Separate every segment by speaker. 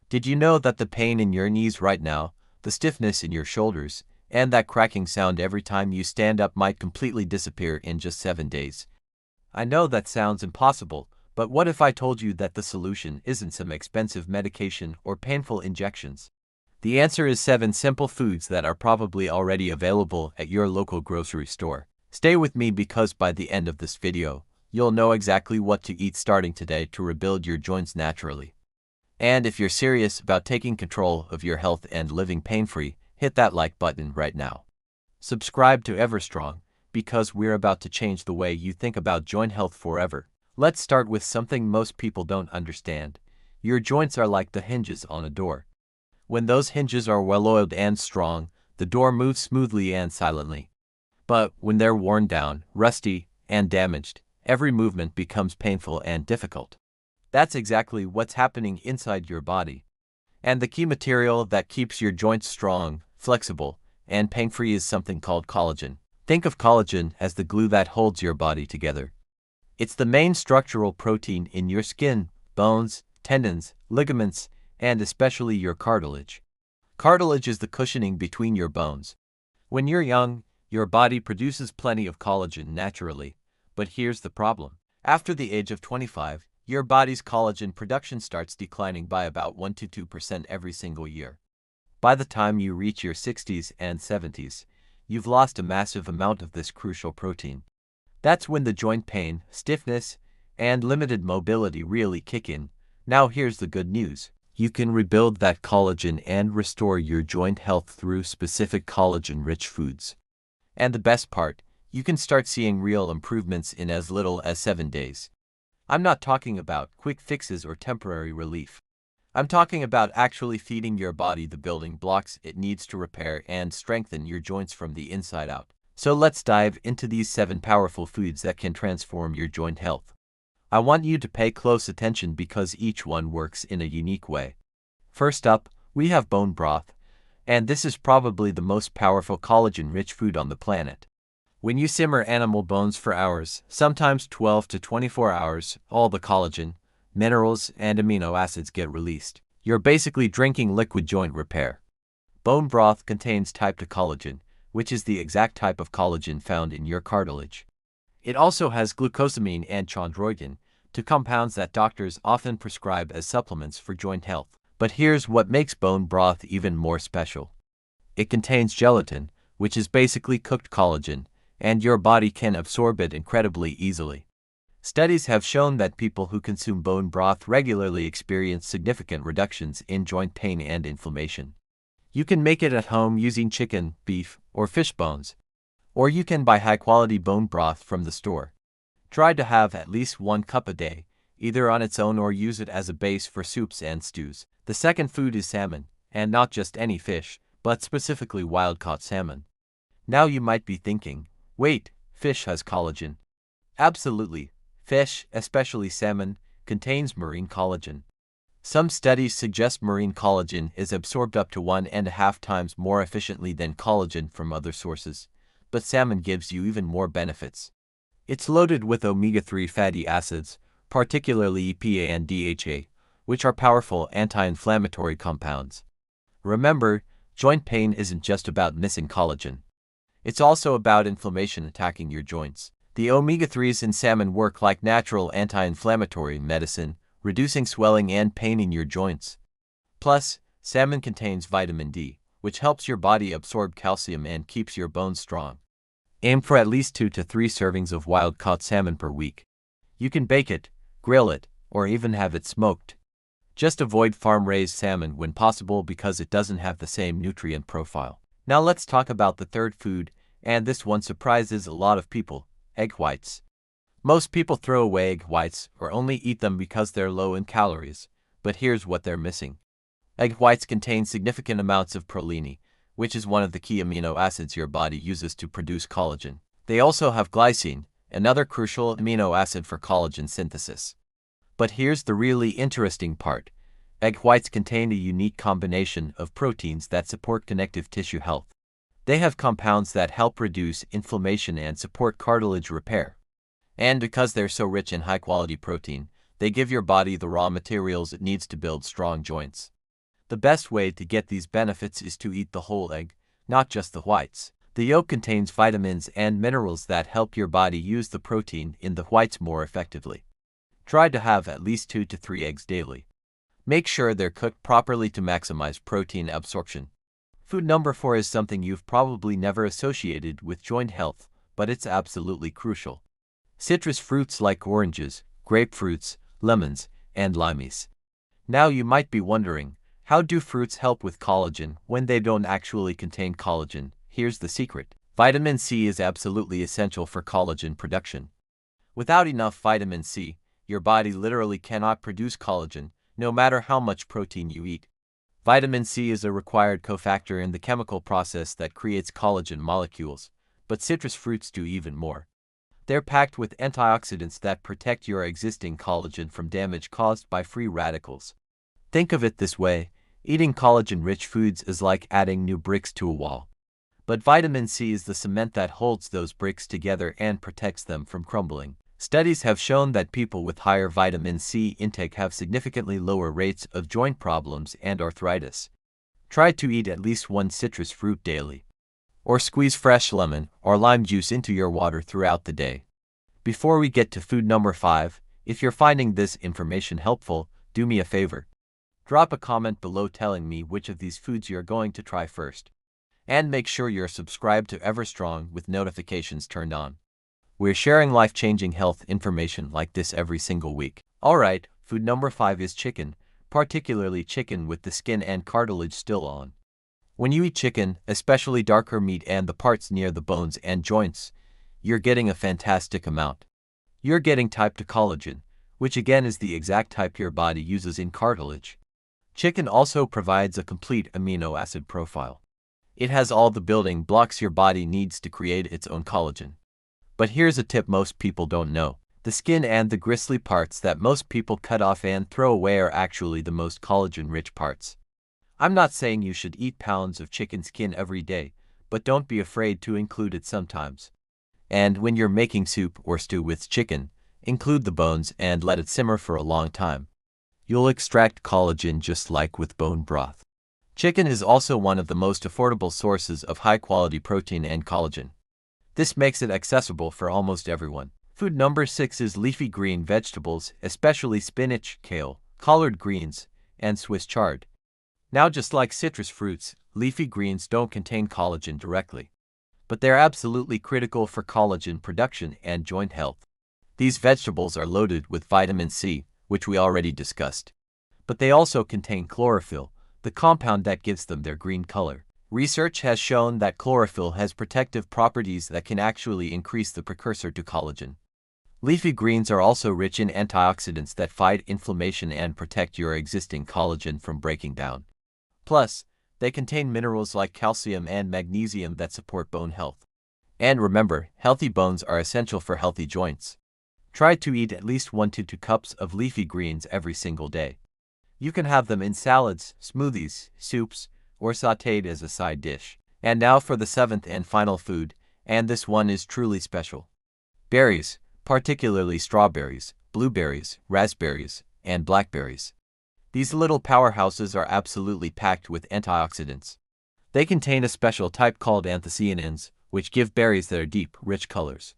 Speaker 1: Did you know that the pain in your knees right now, the stiffness in your shoulders, and that cracking sound every time you stand up might completely disappear in just 7 days? I know that sounds impossible, but what if I told you that the solution isn't some expensive medication or painful injections? The answer is 7 simple foods that are probably already available at your local grocery store. Stay with me because by the end of this video, you'll know exactly what to eat starting today to rebuild your joints naturally. And if you're serious about taking control of your health and living pain-free, hit that like button right now. Subscribe to EverStrong, because we're about to change the way you think about joint health forever. Let's start with something most people don't understand. Your joints are like the hinges on a door. When those hinges are well-oiled and strong, the door moves smoothly and silently. But when they're worn down, rusty, and damaged, every movement becomes painful and difficult. That's exactly what's happening inside your body. And the key material that keeps your joints strong, flexible, and pain-free is something called collagen. Think of collagen as the glue that holds your body together. It's the main structural protein in your skin, bones, tendons, ligaments, and especially your cartilage. Cartilage is the cushioning between your bones. When you're young, your body produces plenty of collagen naturally. But here's the problem. After the age of 25, your body's collagen production starts declining by about 1 to 2% every single year. By the time you reach your 60s and 70s, you've lost a massive amount of this crucial protein. That's when the joint pain, stiffness, and limited mobility really kick in. Now here's the good news. You can rebuild that collagen and restore your joint health through specific collagen-rich foods. And the best part, you can start seeing real improvements in as little as 7 days. I'm not talking about quick fixes or temporary relief. I'm talking about actually feeding your body the building blocks it needs to repair and strengthen your joints from the inside out. So let's dive into these 7 powerful foods that can transform your joint health. I want you to pay close attention because each one works in a unique way. First up, we have bone broth, and this is probably the most powerful collagen-rich food on the planet. When you simmer animal bones for hours, sometimes 12 to 24 hours, all the collagen, minerals, and amino acids get released. You're basically drinking liquid joint repair. Bone broth contains type 2 collagen, which is the exact type of collagen found in your cartilage. It also has glucosamine and chondroitin, 2 compounds that doctors often prescribe as supplements for joint health. But here's what makes bone broth even more special. It contains gelatin, which is basically cooked collagen, and your body can absorb it incredibly easily. Studies have shown that people who consume bone broth regularly experience significant reductions in joint pain and inflammation. You can make it at home using chicken, beef, or fish bones. Or you can buy high-quality bone broth from the store. Try to have at least 1 cup a day, either on its own or use it as a base for soups and stews. The second food is salmon, and not just any fish, but specifically wild-caught salmon. Now you might be thinking, wait, fish has collagen. Absolutely. Fish, especially salmon, contains marine collagen. Some studies suggest marine collagen is absorbed up to 1.5 times more efficiently than collagen from other sources, but salmon gives you even more benefits. It's loaded with omega-3 fatty acids, particularly EPA and DHA, which are powerful anti-inflammatory compounds. Remember, joint pain isn't just about missing collagen. It's also about inflammation attacking your joints. The omega-3s in salmon work like natural anti-inflammatory medicine, reducing swelling and pain in your joints. Plus, salmon contains vitamin D, which helps your body absorb calcium and keeps your bones strong. Aim for at least 2 to 3 servings of wild-caught salmon per week. You can bake it, grill it, or even have it smoked. Just avoid farm-raised salmon when possible because it doesn't have the same nutrient profile. Now let's talk about the third food, and this one surprises a lot of people: egg whites. Most people throw away egg whites or only eat them because they're low in calories, but here's what they're missing. Egg whites contain significant amounts of proline, which is one of the key amino acids your body uses to produce collagen. They also have glycine, another crucial amino acid for collagen synthesis. But here's the really interesting part. Egg whites contain a unique combination of proteins that support connective tissue health. They have compounds that help reduce inflammation and support cartilage repair. And because they're so rich in high-quality protein, they give your body the raw materials it needs to build strong joints. The best way to get these benefits is to eat the whole egg, not just the whites. The yolk contains vitamins and minerals that help your body use the protein in the whites more effectively. Try to have at least 2 to 3 eggs daily. Make sure they're cooked properly to maximize protein absorption. Food number 4 is something you've probably never associated with joint health, but it's absolutely crucial. Citrus fruits like oranges, grapefruits, lemons, and limes. Now you might be wondering, how do fruits help with collagen when they don't actually contain collagen? Here's the secret. Vitamin C is absolutely essential for collagen production. Without enough vitamin C, your body literally cannot produce collagen, no matter how much protein you eat. Vitamin C is a required cofactor in the chemical process that creates collagen molecules, but citrus fruits do even more. They're packed with antioxidants that protect your existing collagen from damage caused by free radicals. Think of it this way, eating collagen-rich foods is like adding new bricks to a wall. But vitamin C is the cement that holds those bricks together and protects them from crumbling. Studies have shown that people with higher vitamin C intake have significantly lower rates of joint problems and arthritis. Try to eat at least 1 citrus fruit daily. Or squeeze fresh lemon or lime juice into your water throughout the day. Before we get to food number 5, if you're finding this information helpful, do me a favor. Drop a comment below telling me which of these foods you're going to try first. And make sure you're subscribed to EverStrong with notifications turned on. We're sharing life-changing health information like this every single week. Alright, food number 5 is chicken, particularly chicken with the skin and cartilage still on. When you eat chicken, especially darker meat and the parts near the bones and joints, you're getting a fantastic amount. You're getting type 2 collagen, which again is the exact type your body uses in cartilage. Chicken also provides a complete amino acid profile. It has all the building blocks your body needs to create its own collagen. But here's a tip most people don't know. The skin and the gristly parts that most people cut off and throw away are actually the most collagen-rich parts. I'm not saying you should eat pounds of chicken skin every day, but don't be afraid to include it sometimes. And when you're making soup or stew with chicken, include the bones and let it simmer for a long time. You'll extract collagen just like with bone broth. Chicken is also one of the most affordable sources of high-quality protein and collagen. This makes it accessible for almost everyone. Food number 6 is leafy green vegetables, especially spinach, kale, collard greens, and Swiss chard. Now, just like citrus fruits, leafy greens don't contain collagen directly. But they're absolutely critical for collagen production and joint health. These vegetables are loaded with vitamin C, which we already discussed. But they also contain chlorophyll, the compound that gives them their green color. Research has shown that chlorophyll has protective properties that can actually increase the precursor to collagen. Leafy greens are also rich in antioxidants that fight inflammation and protect your existing collagen from breaking down. Plus, they contain minerals like calcium and magnesium that support bone health. And remember, healthy bones are essential for healthy joints. Try to eat at least 1 to 2 cups of leafy greens every single day. You can have them in salads, smoothies, soups, or sautéed as a side dish. And now for the 7th and final food, and this one is truly special. Berries, particularly strawberries, blueberries, raspberries, and blackberries. These little powerhouses are absolutely packed with antioxidants. They contain a special type called anthocyanins, which give berries their deep, rich colors.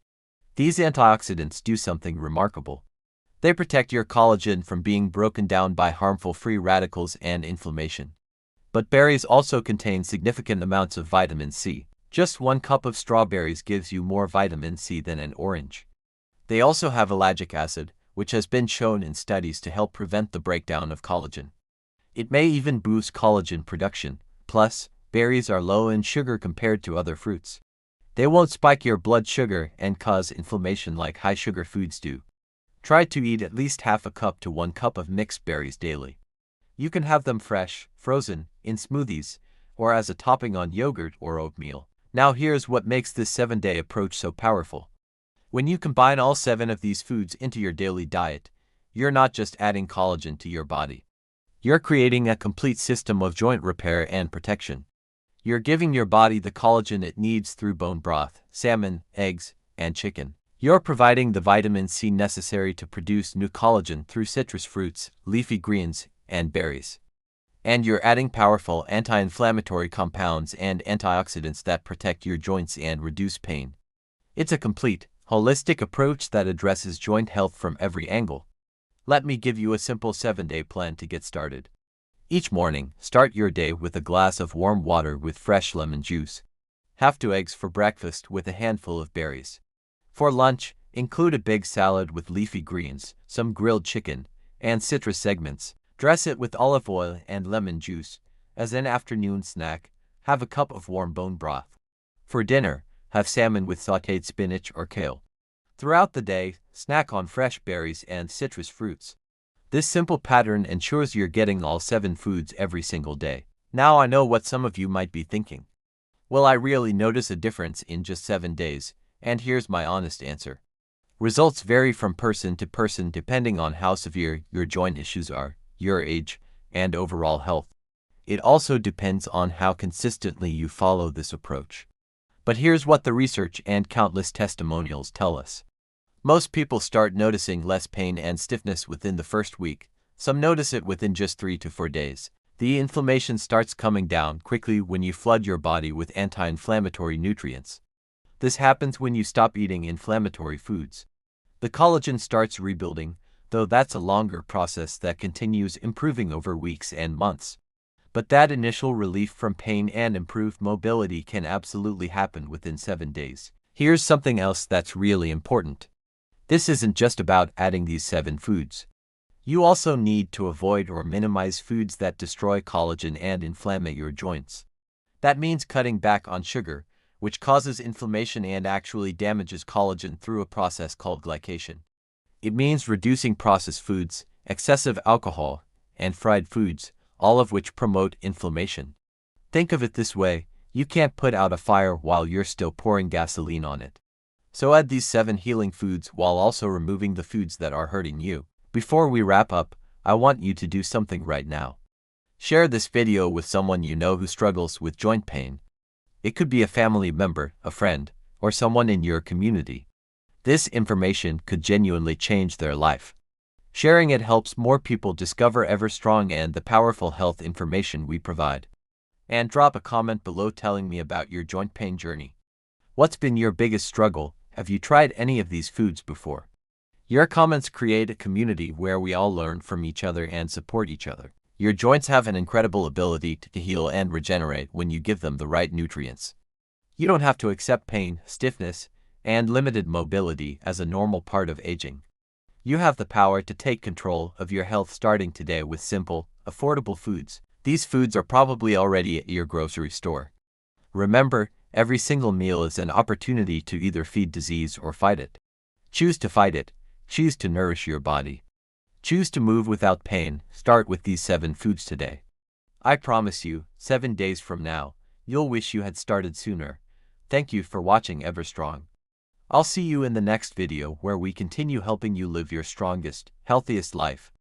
Speaker 1: These antioxidants do something remarkable. They protect your collagen from being broken down by harmful free radicals and inflammation. But berries also contain significant amounts of vitamin C. Just 1 cup of strawberries gives you more vitamin C than an orange. They also have ellagic acid, which has been shown in studies to help prevent the breakdown of collagen. It may even boost collagen production. Plus, berries are low in sugar compared to other fruits. They won't spike your blood sugar and cause inflammation like high-sugar foods do. Try to eat at least half a cup to 1 cup of mixed berries daily. You can have them fresh, frozen, in smoothies, or as a topping on yogurt or oatmeal. Now here's what makes this 7-day approach so powerful. When you combine all 7 of these foods into your daily diet, you're not just adding collagen to your body. You're creating a complete system of joint repair and protection. You're giving your body the collagen it needs through bone broth, salmon, eggs, and chicken. You're providing the vitamin C necessary to produce new collagen through citrus fruits, leafy greens, and berries. And you're adding powerful anti-inflammatory compounds and antioxidants that protect your joints and reduce pain. It's a complete, holistic approach that addresses joint health from every angle. Let me give you a simple 7-day plan to get started. Each morning, start your day with a glass of warm water with fresh lemon juice. Have 2 eggs for breakfast with a handful of berries. For lunch, include a big salad with leafy greens, some grilled chicken, and citrus segments. Dress it with olive oil and lemon juice. As an afternoon snack, have a cup of warm bone broth. For dinner, have salmon with sautéed spinach or kale. Throughout the day, snack on fresh berries and citrus fruits. This simple pattern ensures you're getting all 7 foods every single day. Now I know what some of you might be thinking. Will I really notice a difference in just 7 days? And here's my honest answer. Results vary from person to person depending on how severe your joint issues are, your age, and overall health. It also depends on how consistently you follow this approach. But here's what the research and countless testimonials tell us. Most people start noticing less pain and stiffness within the first week. Some notice it within just 3 to 4 days. The inflammation starts coming down quickly when you flood your body with anti-inflammatory nutrients. This happens when you stop eating inflammatory foods. The collagen starts rebuilding, though that's a longer process that continues improving over weeks and months. But that initial relief from pain and improved mobility can absolutely happen within 7 days. Here's something else that's really important. This isn't just about adding these 7 foods. You also need to avoid or minimize foods that destroy collagen and inflame your joints. That means cutting back on sugar, which causes inflammation and actually damages collagen through a process called glycation. It means reducing processed foods, excessive alcohol, and fried foods, all of which promote inflammation. Think of it this way, you can't put out a fire while you're still pouring gasoline on it. So add these 7 healing foods while also removing the foods that are hurting you. Before we wrap up, I want you to do something right now. Share this video with someone you know who struggles with joint pain. It could be a family member, a friend, or someone in your community. This information could genuinely change their life. Sharing it helps more people discover EverStrong and the powerful health information we provide. And drop a comment below telling me about your joint pain journey. What's been your biggest struggle? Have you tried any of these foods before? Your comments create a community where we all learn from each other and support each other. Your joints have an incredible ability to heal and regenerate when you give them the right nutrients. You don't have to accept pain, stiffness, and limited mobility as a normal part of aging. You have the power to take control of your health starting today with simple, affordable foods. These foods are probably already at your grocery store. Remember, every single meal is an opportunity to either feed disease or fight it. Choose to fight it. Choose to nourish your body. Choose to move without pain. Start with these 7 foods today. I promise you, 7 days from now, you'll wish you had started sooner. Thank you for watching EverStrong. I'll see you in the next video where we continue helping you live your strongest, healthiest life.